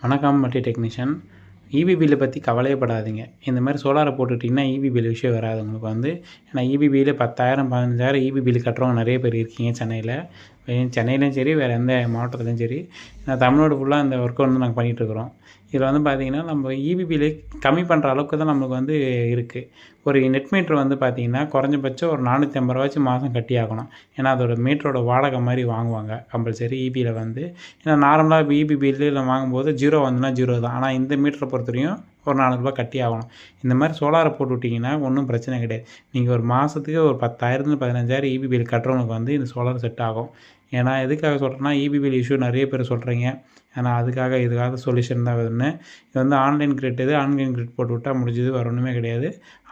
வணக்கம் multi technician. EB பில்லை பற்றி கவலையப்படாதீங்க. இந்த மாதிரி சோலாரை போட்டுட்டிங்கன்னா ஈபி பில் விஷயம் வராது உங்களுக்கு வந்து. ஏன்னா ஈபி பில்லு 10,000 15,000 ஈபி பில் கட்டுறவங்க நிறைய பேர் இருக்கீங்க சென்னையில். சென்னையிலையும் சரி, வேறு எந்த மாவட்டத்துலையும் சரி. நான் தமிழ்நாடு ஃபுல்லாக இந்த ஒர்க்கை வந்து நாங்கள் பண்ணிகிட்ருக்குறோம். இதில் வந்து பார்த்திங்கன்னா நம்ம ஈபி பில்லை கம்மி பண்ணுற அளவுக்கு தான் நம்மளுக்கு வந்து இருக்குது. ஒரு நெட் மீட்ரு வந்து பார்த்திங்கன்னா குறைஞ்சபட்சம் ஒரு 450 ரூபாச்சும் மாதம் கட்டி ஆகணும். ஏன்னா அதோட மீட்டரோட வாடகை மாதிரி வாங்குவாங்க கம்பல்சரி ஈபியில் வந்து. ஏன்னா நார்மலாக இப்போ ஈபி பில்லில் வாங்கும்போது 0 வந்துன்னா 0 தான். ஆனால் இந்த மீட்டரை பொறுத்தவரையும் ஒரு 400 ரூபா கட்டி ஆகணும். இந்த மாதிரி சோலாரை போட்டு விட்டிங்கன்னா ஒன்றும் பிரச்சனை கிடையாது. நீங்கள் ஒரு மாதத்துக்கு ஒரு 10,000 15,000 ஈபி பில் கட்டுறவங்களுக்கு வந்து இந்த சோலார் செட் ஆகும். ஏன்னா எதுக்காக சொல்கிறேன்னா, ஈபி பில் இஷ்யூ நிறைய பேர் சொல்கிறீங்க. ஏன்னா இதுக்காக சொல்யூஷன் தான் வருதுன்னு. இது வந்து ஆன்லைன் கிரிட் போட்டு விட்டால் முடிஞ்சது, வேறு ஒன்றுமே கிடையாது.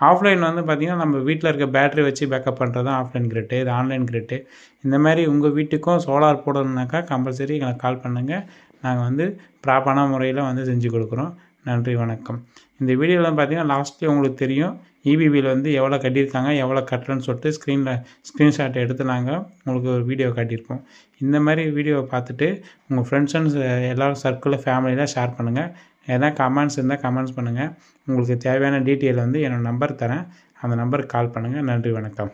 ஆஃப்லைன் வந்து பார்த்திங்கன்னா நம்ம வீட்டில் இருக்க பேட்டரி வச்சு பேக்கப் பண்ணுறது தான் ஆஃப்லைன் கிரிட்டு. இது ஆன்லைன் கிரிட்டு. இந்த மாதிரி உங்கள் வீட்டுக்கும் சோலார் போடணுன்னாக்கா கம்பல்சரி எனக்கு கால் பண்ணுங்கள். நாங்கள் வந்து ப்ராப்பரான முறையில் வந்து செஞ்சு கொடுக்குறோம். நன்றி, வணக்கம். இந்த வீடியோவில் பார்த்திங்கன்னா லாஸ்ட்லேயே உங்களுக்கு தெரியும் ஈபி பில் வந்து எவ்வளோ கட்டியிருக்காங்க, எவ்வளோ கட்டலன்னு சொல்லிட்டு ஸ்க்ரீன்ஷாட் எடுத்து நாங்கள் உங்களுக்கு ஒரு வீடியோ காட்டியிருக்கோம். இந்த மாதிரி வீடியோவை பார்த்துட்டு உங்கள் ஃப்ரெண்ட்ஸ் அண்ட் எல்லோரும் சர்க்கிளில் ஃபேமிலியில் ஷேர் பண்ணுங்கள். எதனா கமெண்ட்ஸ் இருந்தால் கமெண்ட்ஸ் பண்ணுங்கள். உங்களுக்கு தேவையான டீட்டெயில் வந்து என்னோடய நம்பர் தரேன். அந்த நம்பருக்கு கால் பண்ணுங்கள். நன்றி, வணக்கம்.